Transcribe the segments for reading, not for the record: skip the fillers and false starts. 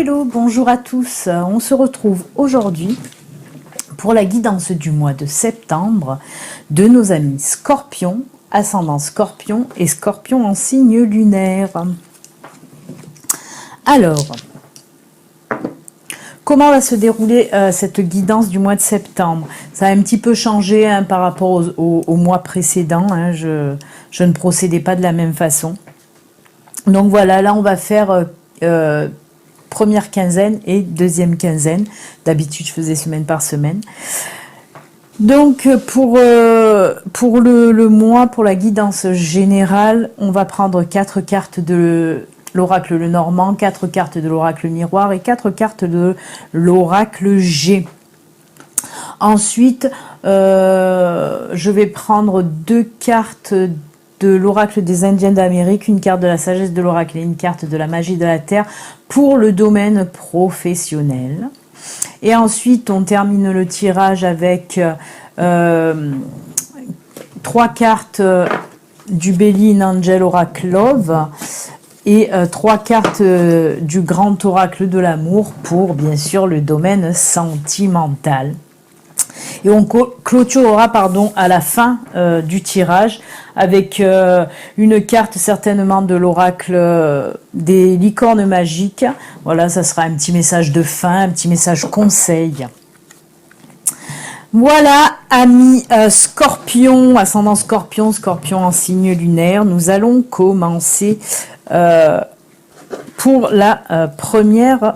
Hello, bonjour à tous. On se retrouve aujourd'hui pour la guidance du mois de septembre de nos amis Scorpion, ascendant Scorpion et Scorpion en signe lunaire. Alors, comment va se dérouler cette guidance du mois de septembre? Ça a un petit peu changé par rapport au mois précédent. Je ne procédais pas de la même façon. Donc voilà, là on va faire première quinzaine et deuxième quinzaine. D'habitude je faisais semaine par semaine. Donc pour le mois, pour la guidance générale, on va prendre 4 cartes de l'oracle Lenormand, 4 cartes de l'oracle Miroir et 4 cartes de l'oracle G. Ensuite, je vais prendre 2 cartes de l'oracle des Indiens d'Amérique, une carte de la sagesse de l'oracle et une carte de la magie de la terre pour le domaine professionnel. Et ensuite, on termine le tirage avec 3 cartes du Belly Angel Oracle Love et 3 cartes du Grand Oracle de l'amour pour, bien sûr, le domaine sentimental. Et on clôturera à la fin du tirage avec une carte certainement de l'oracle des licornes magiques. Voilà, ça sera un petit message de fin, un petit message conseil. Voilà, amis Scorpion, ascendant Scorpion, Scorpion en signe lunaire. Nous allons commencer pour la première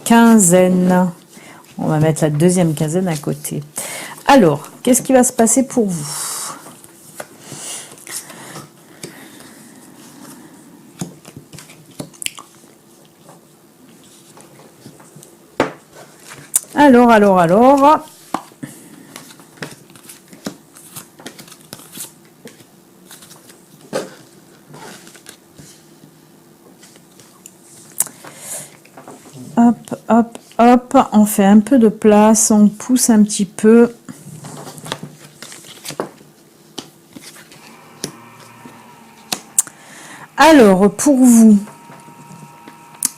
quinzaine. On va mettre la deuxième quinzaine à côté. Alors, qu'est-ce qui va se passer pour vous? Alors. Hop, on fait un peu de place, on pousse un petit peu. Alors, pour vous,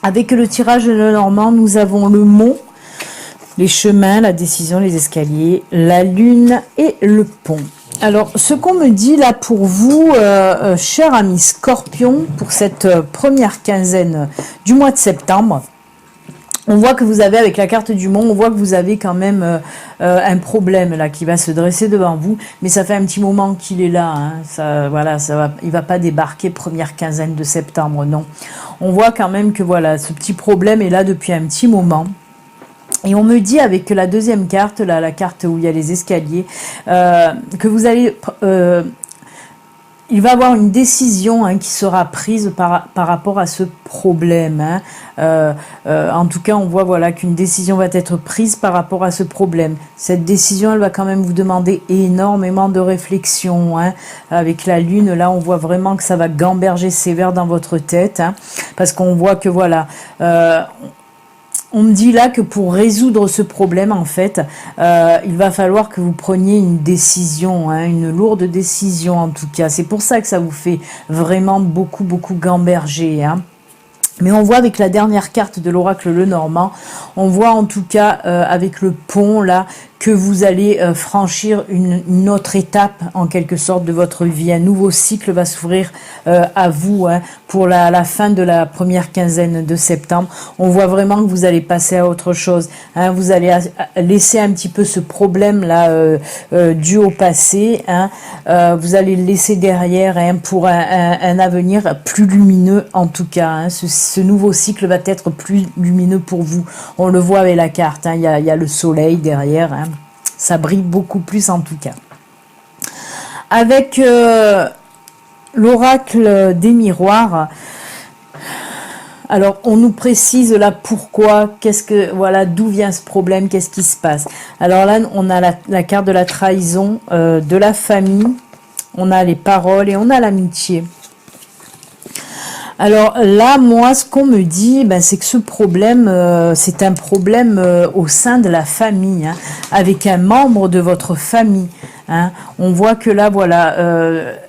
avec le tirage de Lenormand, nous avons le mont, les chemins, la décision, les escaliers, la lune et le pont. Alors, ce qu'on me dit là pour vous, cher ami Scorpion, pour cette première quinzaine du mois de septembre, on voit que vous avez, avec la carte du monde, on voit que vous avez quand même un problème là qui va se dresser devant vous, mais ça fait un petit moment qu'il est là. Il va pas débarquer première quinzaine de septembre, non. On voit quand même que voilà, ce petit problème est là depuis un petit moment. Et on me dit avec la deuxième carte, là, la carte où il y a les escaliers, que vous allez... il va y avoir une décision qui sera prise par rapport à ce problème. En tout cas, on voit voilà, qu'une décision va être prise par rapport à ce problème. Cette décision, elle va quand même vous demander énormément de réflexion. Avec la lune, là, on voit vraiment que ça va gamberger sévère dans votre tête. Parce qu'on voit que voilà... on me dit là que pour résoudre ce problème, en fait, il va falloir que vous preniez une décision, une lourde décision en tout cas. C'est pour ça que ça vous fait vraiment beaucoup gamberger. Mais on voit avec la dernière carte de l'oracle Lenormand, on voit en tout cas avec le pont là, que vous allez franchir une autre étape en quelque sorte de votre vie. Un nouveau cycle va s'ouvrir à vous pour la fin de la première quinzaine de septembre. On voit vraiment que vous allez passer à autre chose. Vous allez laisser un petit peu ce problème là dû au passé. Vous allez le laisser derrière pour un avenir plus lumineux en tout cas. Ce nouveau cycle va être plus lumineux pour vous. On le voit avec la carte. Il y a le soleil derrière. Ça brille beaucoup plus en tout cas. Avec l'oracle des miroirs, alors on nous précise là pourquoi, d'où vient ce problème, qu'est-ce qui se passe. Alors là, on a la carte de la trahison, de la famille, on a les paroles et on a l'amitié. Alors là, moi, ce qu'on me dit, c'est que ce problème, c'est un problème au sein de la famille, avec un membre de votre famille. hein. On voit que là, voilà,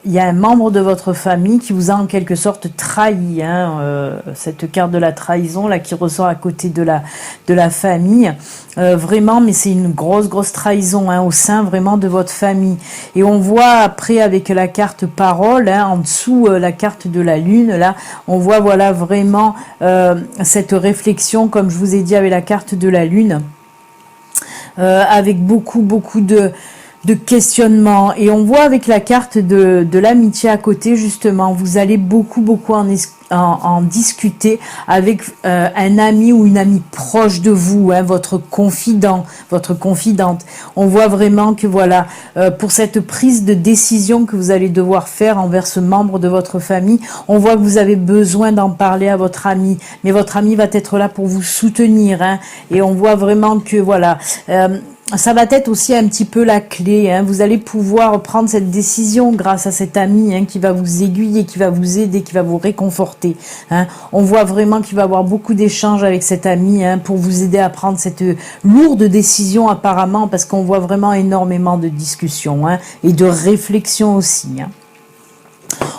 il y a un membre de votre famille qui vous a en quelque sorte trahi, hein, cette carte de la trahison là qui ressort à côté de la famille, vraiment, mais c'est une grosse trahison, hein, au sein vraiment de votre famille. Et on voit après avec la carte parole, hein, en dessous la carte de la lune, là, on voit voilà vraiment cette réflexion, comme je vous ai dit avec la carte de la lune. Avec beaucoup de questionnements, et on voit avec la carte de l'amitié à côté, justement, vous allez beaucoup en discuter avec un ami ou une amie proche de vous, hein, votre confident, votre confidente. On voit vraiment que voilà, pour cette prise de décision que vous allez devoir faire envers ce membre de votre famille, on voit que vous avez besoin d'en parler à votre ami, mais votre ami va être là pour vous soutenir, hein, et on voit vraiment que voilà, ça va être aussi un petit peu la clé, hein. Vous allez pouvoir prendre cette décision grâce à cet ami, hein, qui va vous aiguiller, qui va vous aider, qui va vous réconforter, hein. On voit vraiment qu'il va y avoir beaucoup d'échanges avec cet ami, hein, pour vous aider à prendre cette lourde décision apparemment, parce qu'on voit vraiment énormément de discussions, hein, et de réflexions aussi, hein.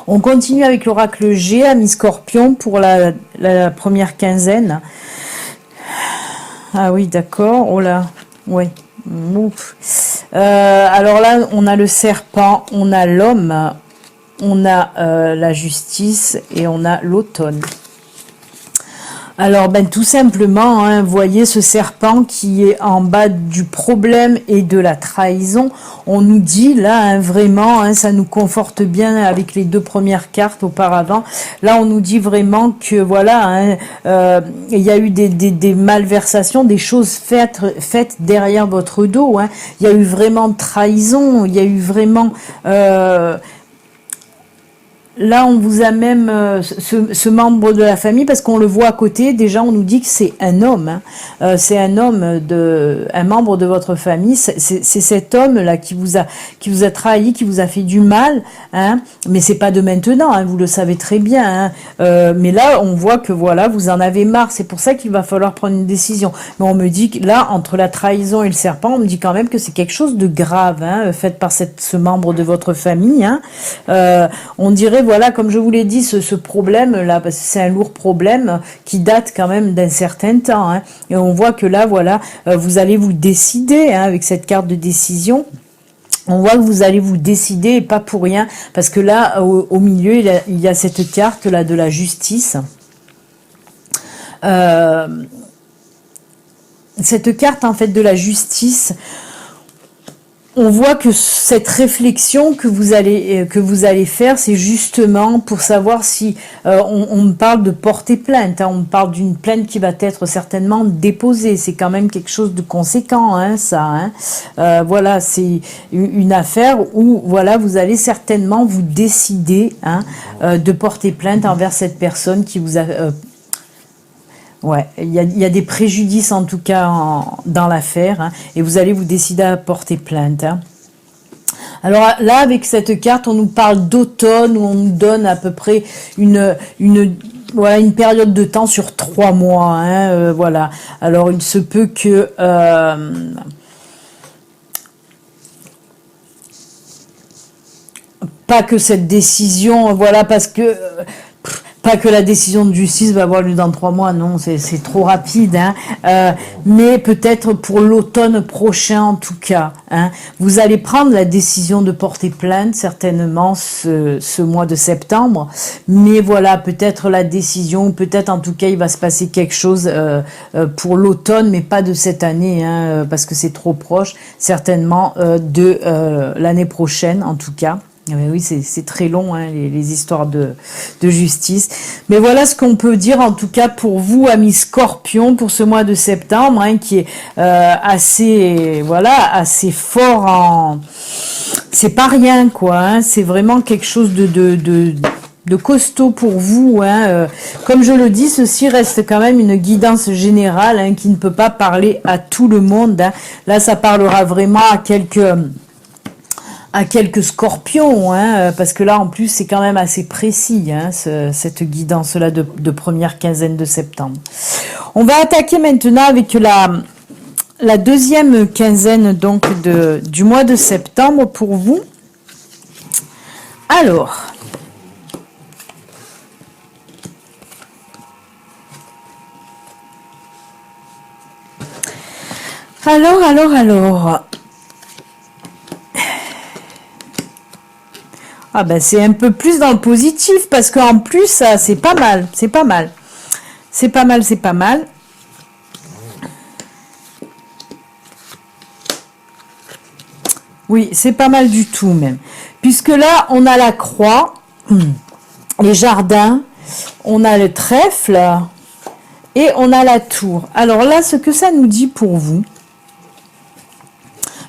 On continue avec l'oracle G, ami Scorpion, pour la première quinzaine. Ah oui, d'accord, oh là, ouais. Alors là, on a le serpent, on a l'homme, on a la justice et on a l'automne. Alors, ben, tout simplement, hein, voyez ce serpent qui est en bas du problème et de la trahison. On nous dit là, hein, vraiment, hein, ça nous conforte bien avec les deux premières cartes auparavant. Là, on nous dit vraiment que voilà, hein, il y a eu des malversations, des choses faites derrière votre dos, hein. Il y a eu vraiment trahison, il y a eu vraiment... Là, on vous a même ce membre de la famille, parce qu'on le voit à côté. Déjà, on nous dit que c'est un homme, hein. C'est un homme, un membre de votre famille. C'est cet homme-là qui vous a trahi, qui vous a fait du mal, hein. Mais c'est pas de maintenant, hein, vous le savez très bien, hein. Mais là, on voit que voilà, vous en avez marre. C'est pour ça qu'il va falloir prendre une décision. Mais on me dit que là, entre la trahison et le serpent, on me dit quand même que c'est quelque chose de grave, hein, fait par ce membre de votre famille, hein. On dirait, voilà, comme je vous l'ai dit, ce problème-là, parce que c'est un lourd problème qui date quand même d'un certain temps, hein. Et on voit que là, voilà, vous allez vous décider, hein, avec cette carte de décision. On voit que vous allez vous décider, et pas pour rien, parce que là, au milieu, il y a cette carte-là de la justice. Cette carte, en fait, de la justice... On voit que cette réflexion que vous allez faire, c'est justement pour savoir si on me parle de porter plainte, hein, on me parle d'une plainte qui va être certainement déposée. C'est quand même quelque chose de conséquent, hein, ça. Hein. Voilà, c'est une affaire où voilà, vous allez certainement vous décider, hein, de porter plainte envers cette personne qui vous a ouais, il y a des préjudices en tout cas dans l'affaire, hein, et vous allez vous décider à porter plainte, hein. Alors là, avec cette carte, on nous parle d'automne, où on nous donne à peu près une période de temps sur 3 mois, hein, voilà. Alors il se peut que... pas que cette décision, voilà, parce que... pas que la décision de justice va avoir lieu dans 3 mois, non, c'est trop rapide, hein. Mais peut-être pour l'automne prochain en tout cas, hein. Vous allez prendre la décision de porter plainte certainement ce mois de septembre, mais voilà, peut-être la décision, peut-être en tout cas il va se passer quelque chose pour l'automne, mais pas de cette année, hein, parce que c'est trop proche, certainement de l'année prochaine en tout cas. Oui, c'est très long, hein, les histoires de justice. Mais voilà ce qu'on peut dire en tout cas pour vous, amis Scorpions, pour ce mois de septembre, hein, qui est assez fort en... C'est pas rien, quoi, hein, c'est vraiment quelque chose de costaud pour vous, hein. Comme je le dis, ceci reste quand même une guidance générale, hein, qui ne peut pas parler à tout le monde, hein. Là, ça parlera vraiment à quelques scorpions, hein, parce que là en plus c'est quand même assez précis, hein, cette guidance là de première quinzaine de septembre. On va attaquer maintenant avec la deuxième quinzaine donc du mois de septembre pour vous. Alors, ah ben c'est un peu plus dans le positif parce qu'en plus ça c'est pas mal, c'est pas mal. C'est pas mal, c'est pas mal. Oui, c'est pas mal du tout même. Puisque là, on a la croix, les jardins, on a le trèfle et on a la tour. Alors là, ce que ça nous dit pour vous,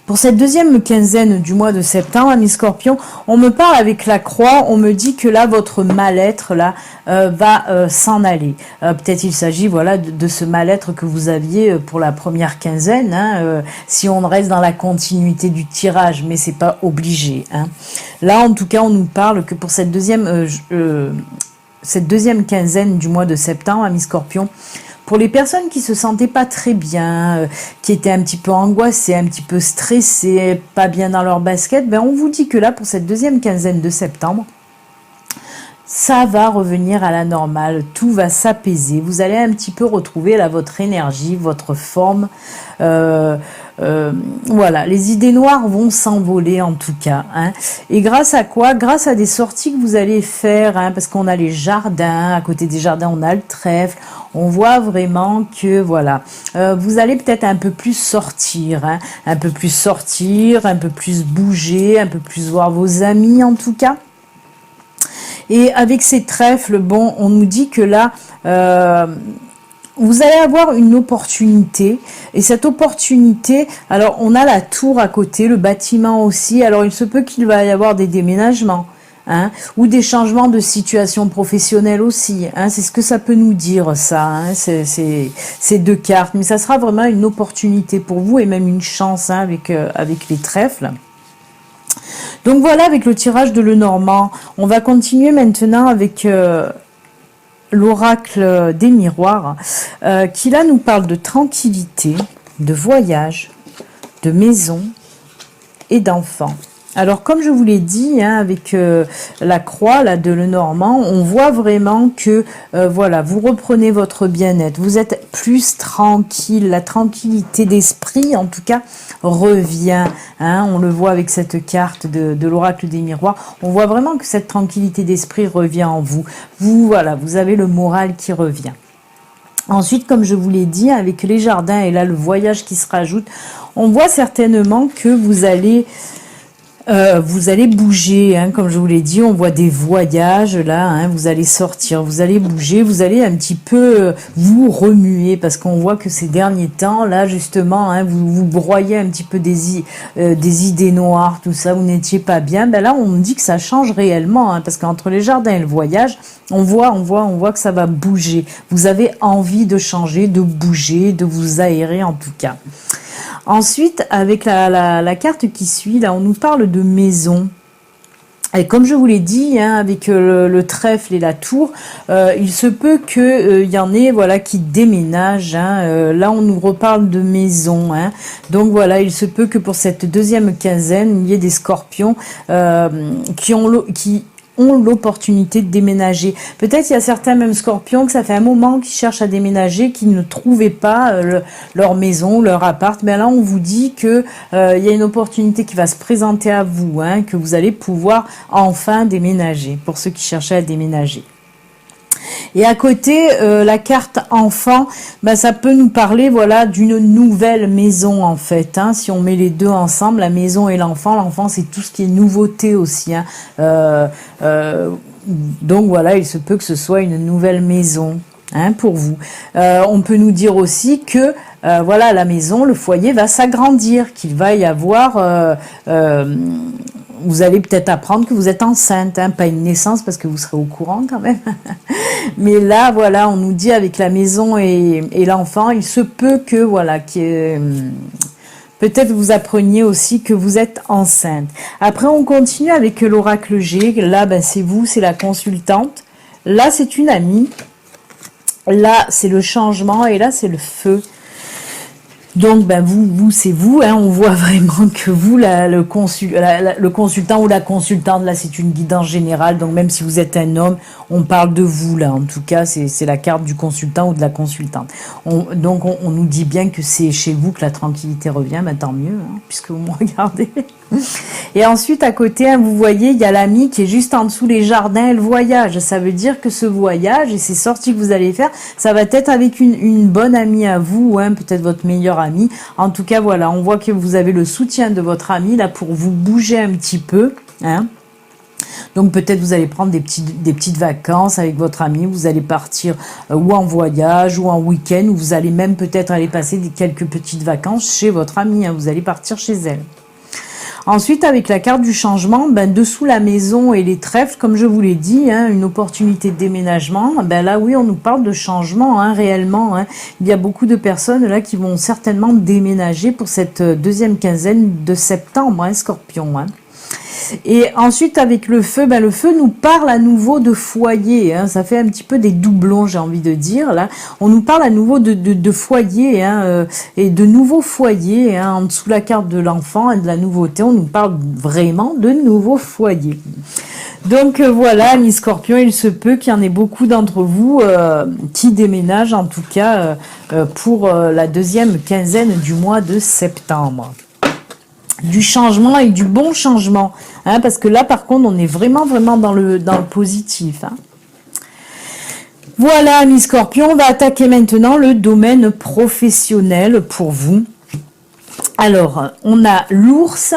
pour cette deuxième quinzaine du mois de septembre, amis Scorpions, on me parle avec la croix, on me dit que là, votre mal-être là va s'en aller. Peut-être il s'agit voilà de ce mal-être que vous aviez pour la première quinzaine, hein, si on reste dans la continuité du tirage, mais c'est pas obligé. Hein. Là, en tout cas, on nous parle que pour cette deuxième quinzaine du mois de septembre, amis Scorpions, pour les personnes qui se sentaient pas très bien, qui étaient un petit peu angoissées, un petit peu stressées, pas bien dans leur basket, ben on vous dit que là, pour cette deuxième quinzaine de septembre, ça va revenir à la normale, tout va s'apaiser, vous allez un petit peu retrouver là votre énergie, votre forme, voilà, les idées noires vont s'envoler en tout cas, hein. Et grâce à quoi? Grâce à des sorties que vous allez faire, hein, parce qu'on a les jardins, à côté des jardins on a le trèfle, on voit vraiment que voilà, vous allez peut-être un peu plus sortir, hein, un peu plus sortir, un peu plus bouger, un peu plus voir vos amis en tout cas. Et avec ces trèfles, bon, on nous dit que là, vous allez avoir une opportunité. Et cette opportunité, alors on a la tour à côté, le bâtiment aussi. Alors il se peut qu'il va y avoir des déménagements. Hein, ou des changements de situation professionnelle aussi. Hein, c'est ce que ça peut nous dire, ça, hein, ces deux cartes. Mais ça sera vraiment une opportunité pour vous et même une chance, hein, avec les trèfles. Donc voilà, avec le tirage de Lenormand, on va continuer maintenant avec l'oracle des miroirs, qui là nous parle de tranquillité, de voyage, de maison et d'enfants. Alors, comme je vous l'ai dit, hein, avec la croix là de Lenormand, on voit vraiment que voilà, vous reprenez votre bien-être, vous êtes plus tranquille, la tranquillité d'esprit, en tout cas, revient. Hein, on le voit avec cette carte de l'oracle des miroirs. On voit vraiment que cette tranquillité d'esprit revient en vous. Voilà, vous avez le moral qui revient. Ensuite, comme je vous l'ai dit, avec les jardins et là le voyage qui se rajoute, on voit certainement que vous allez bouger, hein, comme je vous l'ai dit, on voit des voyages là, hein, vous allez sortir, vous allez bouger, vous allez un petit peu vous remuer parce qu'on voit que ces derniers temps là justement, hein, vous broyez un petit peu des idées noires, tout ça, vous n'étiez pas bien. Ben là on me dit que ça change réellement, hein, parce qu'entre les jardins et le voyage, on voit que ça va bouger. Vous avez envie de changer, de bouger, de vous aérer en tout cas. Ensuite, avec la carte qui suit, là, on nous parle de maison. Et comme je vous l'ai dit, hein, avec le trèfle et la tour, il se peut qu'il y en ait voilà, qui déménagent. Hein. Là, on nous reparle de maison. Hein. Donc voilà, il se peut que pour cette deuxième quinzaine, il y ait des scorpions qui ont l'opportunité de déménager. Peut-être il y a certains même scorpions que ça fait un moment qu'ils cherchent à déménager, qu'ils ne trouvaient pas leur maison, leur appart. Mais là, on vous dit que il y a une opportunité qui va se présenter à vous, hein, que vous allez pouvoir enfin déménager, pour ceux qui cherchaient à déménager. Et à côté, la carte enfant, ben, ça peut nous parler voilà, d'une nouvelle maison en fait. Hein, si on met les deux ensemble, la maison et l'enfant c'est tout ce qui est nouveauté aussi. Hein. Donc voilà, il se peut que ce soit une nouvelle maison. Hein, pour vous. On peut nous dire aussi que voilà, la maison, le foyer va s'agrandir, qu'il va y avoir vous allez peut-être apprendre que vous êtes enceinte, hein, pas une naissance parce que vous serez au courant quand même. Mais là, voilà, on nous dit avec la maison et l'enfant, il se peut que, voilà, peut-être vous appreniez aussi que vous êtes enceinte. Après, on continue avec l'oracle G. Là, ben, c'est vous, c'est la consultante. Là, c'est une amie. Là, c'est le changement et là, c'est le feu. Donc, ben c'est vous, hein, on voit vraiment que vous, le consultant ou la consultante, là, c'est une guidance générale. Donc, même si vous êtes un homme, on parle de vous, là. En tout cas, c'est la carte du consultant ou de la consultante. Donc, on nous dit bien que c'est chez vous que la tranquillité revient. Ben, tant mieux, hein, puisque vous me regardez. Et ensuite, à côté, hein, vous voyez, il y a l'ami qui est juste en dessous les jardins et le voyage. Ça veut dire que ce voyage et ces sorties que vous allez faire, ça va être avec une bonne amie à vous, hein, peut-être votre meilleure amie. En tout cas, voilà, on voit que vous avez le soutien de votre amie là pour vous bouger un petit peu, hein. Donc peut-être vous allez prendre des petites vacances avec votre ami, vous allez partir ou en voyage ou en week-end, ou vous allez même peut-être aller passer quelques petites vacances chez votre amie, hein, vous allez partir chez elle. Ensuite, avec la carte du changement, ben, dessous la maison et les trèfles, comme je vous l'ai dit, hein, une opportunité de déménagement, ben là, oui, on nous parle de changement, hein, réellement. Hein. Il y a beaucoup de personnes là qui vont certainement déménager pour cette deuxième quinzaine de septembre, hein, Scorpion. Hein. Et ensuite, avec le feu, ben, le feu nous parle à nouveau de foyer. Hein, ça fait un petit peu des doublons, j'ai envie de dire. Là, on nous parle à nouveau de foyer, hein, et de nouveaux foyers. Hein, en dessous la carte de l'enfant et de la nouveauté, on nous parle vraiment de nouveaux foyers. Donc voilà, les Scorpions, il se peut qu'il y en ait beaucoup d'entre vous qui déménagent, en tout cas pour la deuxième quinzaine du mois de septembre. Du changement et du bon changement, hein, parce que là par contre on est vraiment dans le positif, hein. Voilà, mes Scorpions, on va attaquer maintenant le domaine professionnel pour vous. Alors on a l'ours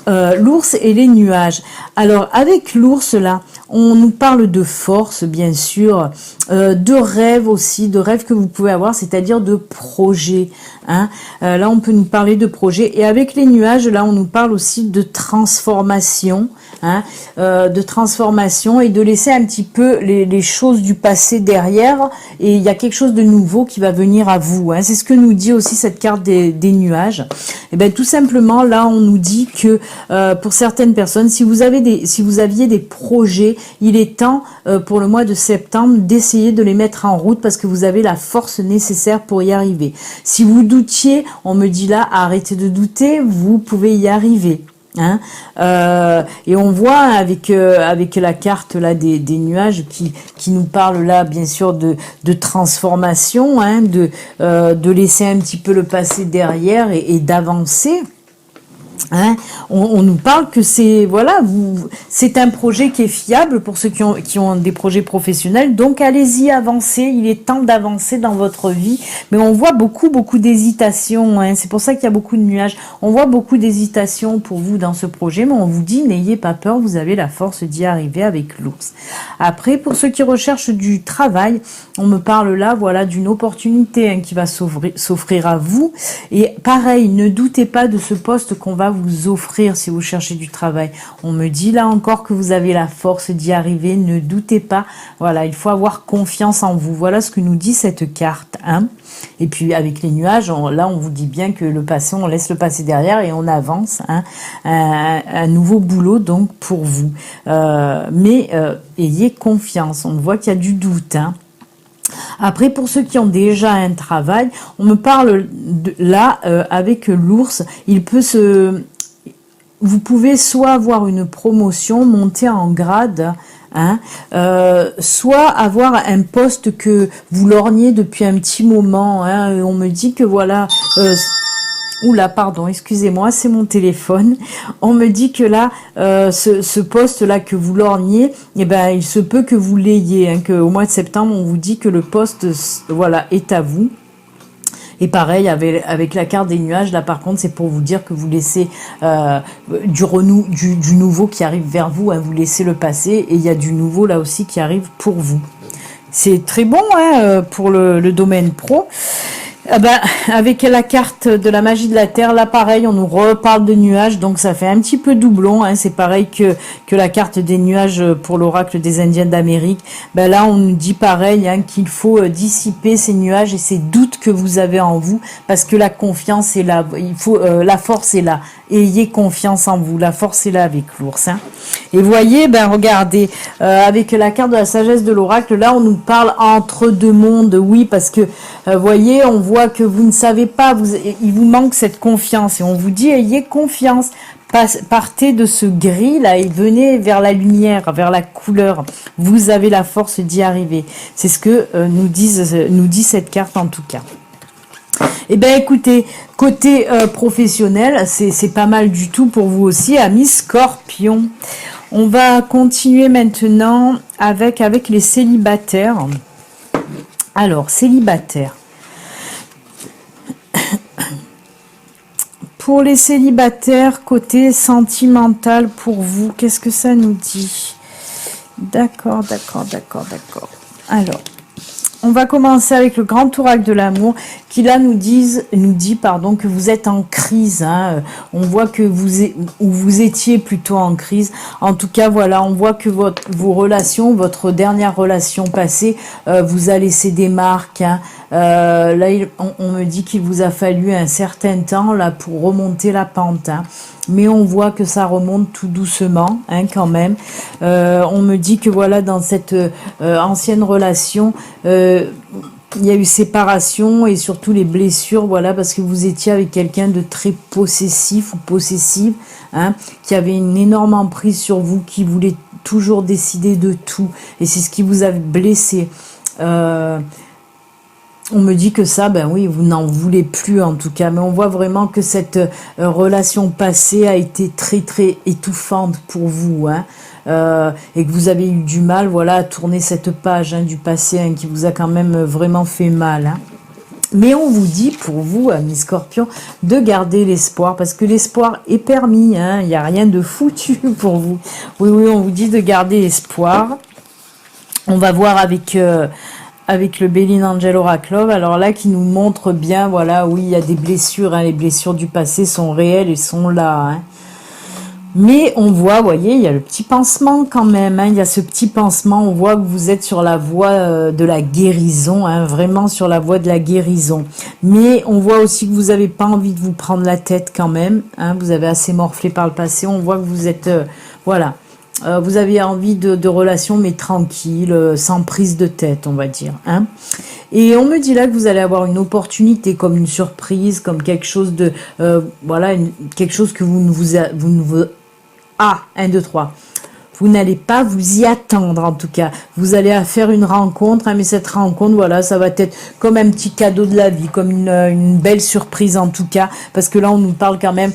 et les nuages. Alors avec l'ours là, on nous parle de force, bien sûr, de rêves aussi, de rêves que vous pouvez avoir, c'est-à-dire de projets. Hein. Là, on peut nous parler de projets. Et avec les nuages, là, on nous parle aussi de transformation, hein, de transformation et de laisser un petit peu les choses du passé derrière. Et il y a quelque chose de nouveau qui va venir à vous. Hein. C'est ce que nous dit aussi cette carte des nuages. Et bien, tout simplement, là, on nous dit que pour certaines personnes, si vous aviez des projets, il est temps pour le mois de septembre d'essayer de les mettre en route parce que vous avez la force nécessaire pour y arriver. Si vous doutiez, on me dit là, arrêtez de douter, vous pouvez y arriver. Hein, et on voit avec la carte là des nuages qui nous parle là bien sûr de transformation, hein, de laisser un petit peu le passé derrière et d'avancer. Hein, on nous parle que c'est un projet qui est fiable pour ceux qui ont des projets professionnels, donc allez-y, avancez, il est temps d'avancer dans votre vie, mais on voit beaucoup d'hésitation, hein, c'est pour ça qu'il y a beaucoup de nuages, on voit beaucoup d'hésitation pour vous dans ce projet, mais on vous dit n'ayez pas peur, vous avez la force d'y arriver avec l'ours. Après, pour ceux qui recherchent du travail, on me parle là, voilà, d'une opportunité, hein, qui va s'offrir à vous, et pareil, ne doutez pas de ce poste qu'on va vous offrir si vous cherchez du travail. On me dit là encore que vous avez la force d'y arriver, ne doutez pas. Voilà, il faut avoir confiance en vous. Voilà ce que nous dit cette carte. Hein. Et puis avec les nuages, là on vous dit bien que le passé, on laisse le passé derrière et on avance. Hein. Un nouveau boulot donc pour vous. Mais ayez confiance. On voit qu'il y a du doute. Hein. Après, pour ceux qui ont déjà un travail, on me parle là, avec l'ours, vous pouvez soit avoir une promotion, monter en grade, hein, soit avoir un poste que vous lorgnez depuis un petit moment. Hein, on me dit que voilà... Oula, pardon, excusez-moi, c'est mon téléphone. On me dit que là, ce poste-là que vous lorgnez, eh ben, il se peut que vous l'ayez, hein, qu'au mois de septembre, on vous dit que le poste, voilà, est à vous. Et pareil, avec la carte des nuages, là, par contre, c'est pour vous dire que vous laissez du nouveau qui arrive vers vous, hein, vous laissez le passé, et il y a du nouveau, là aussi, qui arrive pour vous. C'est très bon, hein, pour le domaine pro. Ah ben, avec la carte de la magie de la Terre, là pareil, on nous reparle de nuages, donc ça fait un petit peu doublon, hein, c'est pareil que la carte des nuages pour l'oracle des Indiens d'Amérique. Ben là, on nous dit pareil, hein, qu'il faut dissiper ces nuages et ces doutes que vous avez en vous, parce que la confiance est là, la force est là. Ayez confiance en vous, la force est là avec l'ours. Hein. Et voyez, ben regardez, avec la carte de la sagesse de l'oracle, là on nous parle entre deux mondes, oui, parce que voyez, on voit voit que vous ne savez pas, il vous manque cette confiance et on vous dit ayez confiance. Partez de ce gris là et venez vers la lumière, vers la couleur. Vous avez la force d'y arriver. C'est ce que nous dit cette carte en tout cas. Eh bien écoutez, côté professionnel, c'est pas mal du tout pour vous aussi, amis Scorpion. On va continuer maintenant avec les célibataires. Alors, célibataires. Pour les célibataires, côté sentimental pour vous, qu'est-ce que ça nous dit? D'accord. Alors, on va commencer avec le grand oracle de l'amour qui là nous dit que vous êtes en crise. Hein. On voit que vous étiez plutôt en crise. En tout cas, voilà, on voit que vos relations, votre dernière relation passée, vous a laissé des marques. Hein. Là, on me dit qu'il vous a fallu un certain temps là pour remonter la pente. Hein. Mais on voit que ça remonte tout doucement, hein, quand même. On me dit que voilà, dans cette ancienne relation, il y a eu séparation et surtout les blessures, voilà, parce que vous étiez avec quelqu'un de très possessif ou possessive, hein, qui avait une énorme emprise sur vous, qui voulait toujours décider de tout. Et c'est ce qui vous a blessé. On me dit que ça, ben oui, vous n'en voulez plus en tout cas, mais on voit vraiment que cette relation passée a été très très étouffante pour vous, hein, et que vous avez eu du mal, voilà, à tourner cette page, hein, du passé, hein, qui vous a quand même vraiment fait mal, hein. Mais on vous dit pour vous, amis Scorpion, de garder l'espoir, parce que l'espoir est permis, hein, il n'y a rien de foutu pour vous. Oui, on vous dit de garder l'espoir. On va voir avec le Béline Angel Oracle Love, alors là qui nous montre bien, voilà, oui, il y a des blessures, hein, les blessures du passé sont réelles et sont là, hein. Mais on voit, vous voyez, il y a le petit pansement quand même, hein, il y a ce petit pansement, on voit que vous êtes sur la voie de la guérison, hein, vraiment sur la voie de la guérison. Mais on voit aussi que vous n'avez pas envie de vous prendre la tête quand même, hein, vous avez assez morflé par le passé, on voit que vous êtes, voilà. Vous avez envie de relations mais tranquilles, sans prise de tête, on va dire. Hein. Et on me dit là que vous allez avoir une opportunité, comme une surprise, comme quelque chose de... voilà, quelque chose que vous ne 1, 2, 3. Vous n'allez pas vous y attendre en tout cas. Vous allez faire une rencontre, hein, mais cette rencontre, voilà, ça va être comme un petit cadeau de la vie, comme une belle surprise en tout cas, parce que là on nous parle quand même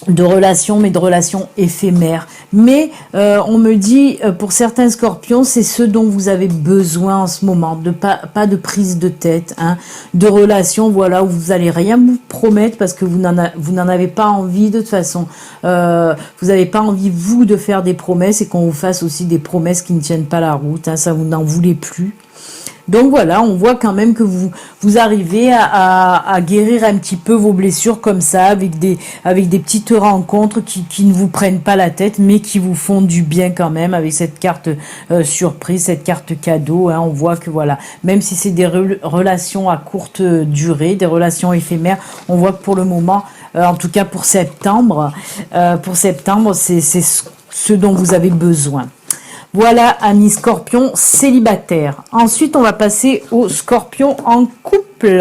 de relations, mais de relations éphémères. Mais on me dit, pour certains Scorpions, c'est ce dont vous avez besoin en ce moment, de pas de prise de tête, hein, de relations, voilà, où vous allez rien vous promettre parce que vous n'en avez pas envie de toute façon. Vous n'avez pas envie, vous, de faire des promesses et qu'on vous fasse aussi des promesses qui ne tiennent pas la route, hein, ça vous n'en voulez plus. Donc voilà, on voit quand même que vous arrivez à guérir un petit peu vos blessures comme ça, avec des petites rencontres qui ne vous prennent pas la tête, mais qui vous font du bien quand même, avec cette carte surprise, cette carte cadeau, hein, on voit que voilà, même si c'est des relations à courte durée, des relations éphémères, on voit que pour le moment, en tout cas pour septembre, c'est ce dont vous avez besoin. Voilà, amis Scorpion célibataires. Ensuite, on va passer aux Scorpions en couple.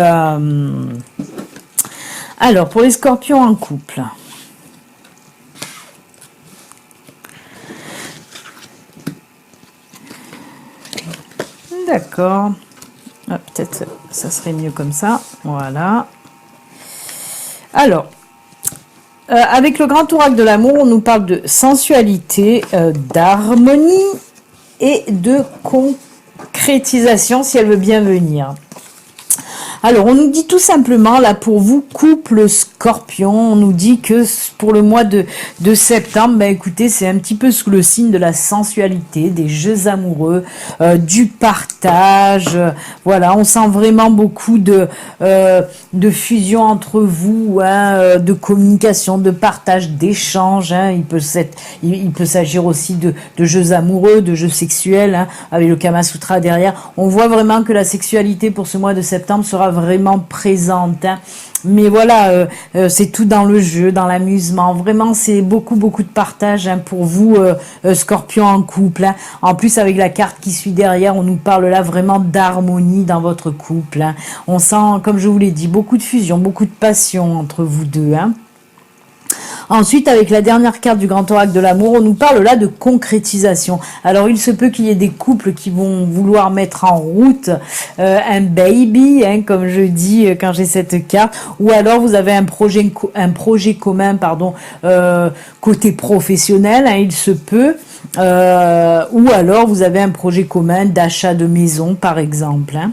Alors, pour les Scorpions en couple. D'accord. Ah, peut-être ça serait mieux comme ça. Voilà. Alors, avec le grand oracle de l'amour, on nous parle de sensualité, d'harmonie et de concrétisation si elle veut bien venir. Alors, on nous dit tout simplement, là, pour vous, couple Scorpion, on nous dit que pour le mois de septembre, ben, écoutez, c'est un petit peu sous le signe de la sensualité, des jeux amoureux, du partage, voilà, on sent vraiment beaucoup de fusion entre vous, hein, de communication, de partage, d'échange, hein, il peut s'agir aussi de jeux amoureux, de jeux sexuels, hein, avec le Kama Sutra derrière. On voit vraiment que la sexualité pour ce mois de septembre sera sera vraiment présente, hein. Mais voilà, c'est tout dans le jeu, dans l'amusement. Vraiment, c'est beaucoup de partage, hein, pour vous, Scorpion en couple, hein. En plus, avec la carte qui suit derrière, on nous parle là vraiment d'harmonie dans votre couple, hein. On sent, comme je vous l'ai dit, beaucoup de fusion, beaucoup de passion entre vous deux, hein. Ensuite, avec la dernière carte du grand oracle de l'amour, on nous parle là de concrétisation. Alors, il se peut qu'il y ait des couples qui vont vouloir mettre en route un baby, hein, comme je dis quand j'ai cette carte, ou alors vous avez un projet commun, pardon, côté professionnel, hein, il se peut, ou alors vous avez un projet commun d'achat de maison, par exemple, hein.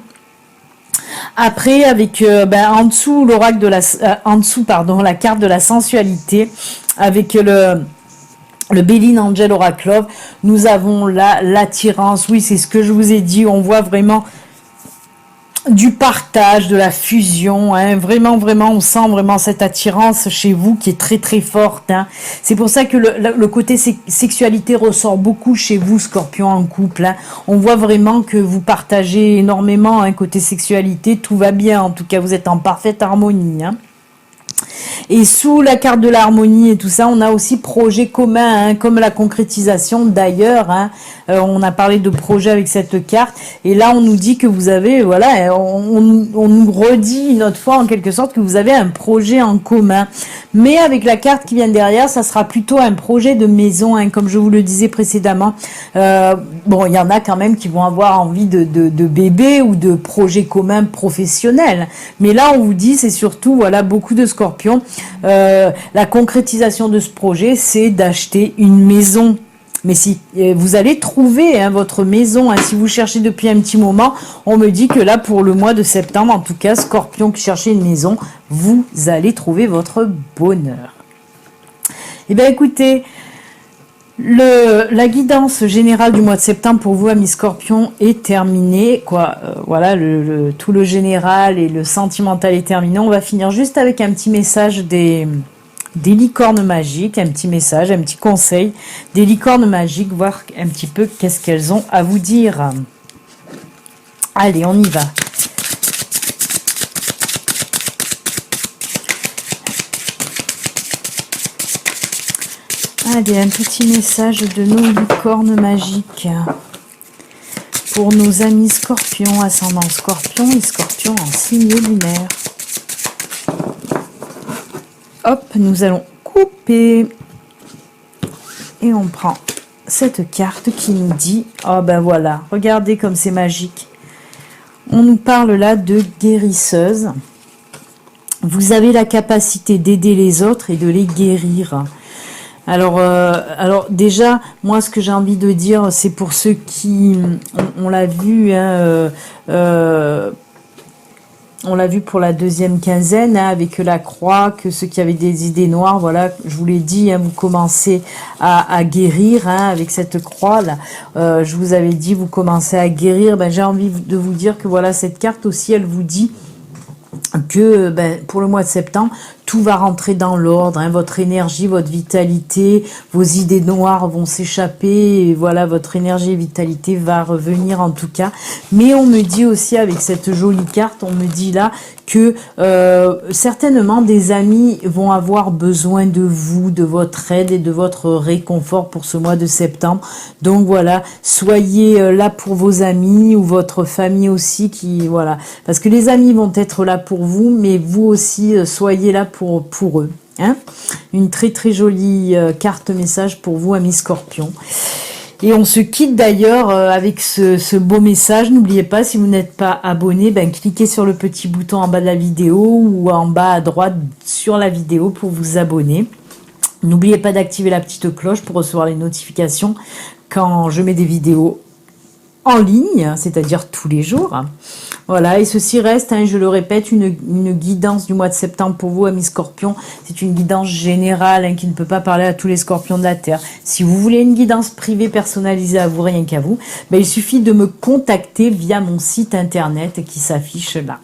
Après, avec en dessous l'oracle de en dessous, pardon, la carte de la sensualité, avec le Béline Angel Oracle Love, nous avons là l'attirance. Oui, c'est ce que je vous ai dit. On voit vraiment du partage, de la fusion, hein. Vraiment, on sent vraiment cette attirance chez vous qui est très forte, hein. C'est pour ça que le côté sexualité ressort beaucoup chez vous, Scorpion en couple, hein. On voit vraiment que vous partagez énormément, hein, côté sexualité, tout va bien, en tout cas vous êtes en parfaite harmonie, hein. Et sous la carte de l'harmonie et tout ça, on a aussi projet commun, hein, comme la concrétisation d'ailleurs, hein. On a parlé de projet avec cette carte, et là on nous dit que vous avez, voilà, on nous redit une autre fois en quelque sorte que vous avez un projet en commun. Mais avec la carte qui vient derrière, ça sera plutôt un projet de maison, hein, comme je vous le disais précédemment. Bon, il y en a quand même qui vont avoir envie de bébé ou de projet commun professionnel. Mais là, on vous dit, c'est surtout, voilà, beaucoup de Scorpions. La concrétisation de ce projet, c'est d'acheter une maison. Mais si vous allez trouver, hein, votre maison, hein, si vous cherchez depuis un petit moment, on me dit que là, pour le mois de septembre, en tout cas, Scorpion qui cherchez une maison, vous allez trouver votre bonheur. Eh bien, écoutez, la guidance générale du mois de septembre pour vous, amis Scorpion, est terminée, quoi. Voilà, tout le général et le sentimental est terminé. On va finir juste avec un petit message des licornes magiques, un petit message, un petit conseil des licornes magiques, voir un petit peu qu'est-ce qu'elles ont à vous dire. Allez, on y va. Allez, un petit message de nos licornes magiques pour nos amis Scorpions, ascendant Scorpion et Scorpion en signe lunaire. Hop, nous allons couper et on prend cette carte qui nous dit, oh ben voilà, regardez comme c'est magique. On nous parle là de guérisseuse. Vous avez la capacité d'aider les autres et de les guérir. Alors déjà, moi ce que j'ai envie de dire, c'est pour ceux qui, on l'a vu, hein, on l'a vu pour la deuxième quinzaine, hein, avec la croix, que ceux qui avaient des idées noires, voilà, je vous l'ai dit, hein, vous commencez à guérir, hein, avec cette croix là. Je vous avais dit, vous commencez à guérir. Ben, j'ai envie de vous dire que voilà, cette carte aussi, elle vous dit que pour le mois de septembre, tout va rentrer dans l'ordre, hein, votre énergie, votre vitalité, vos idées noires vont s'échapper, et voilà, votre énergie et vitalité va revenir en tout cas. Mais on me dit aussi, avec cette jolie carte, on me dit là que certainement des amis vont avoir besoin de vous, de votre aide et de votre réconfort pour ce mois de septembre. Donc voilà, soyez là pour vos amis ou votre famille aussi, qui voilà, parce que les amis vont être là pour vous, mais vous aussi soyez là pour eux, hein. Une très jolie carte message pour vous, amis Scorpions. Et on se quitte d'ailleurs avec ce beau message. N'oubliez pas, si vous n'êtes pas abonné, cliquez sur le petit bouton en bas de la vidéo ou en bas à droite sur la vidéo pour vous abonner. N'oubliez pas d'activer la petite cloche pour recevoir les notifications quand je mets des vidéos en ligne, c'est-à-dire tous les jours. Voilà, et ceci reste, hein, je le répète, une guidance du mois de septembre pour vous, amis Scorpions. C'est une guidance générale, hein, qui ne peut pas parler à tous les Scorpions de la Terre. Si vous voulez une guidance privée personnalisée à vous, rien qu'à vous, il suffit de me contacter via mon site internet qui s'affiche là.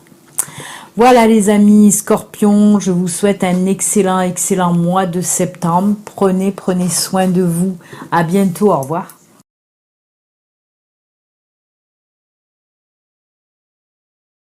Voilà les amis Scorpions, je vous souhaite un excellent mois de septembre. Prenez soin de vous. À bientôt, au revoir.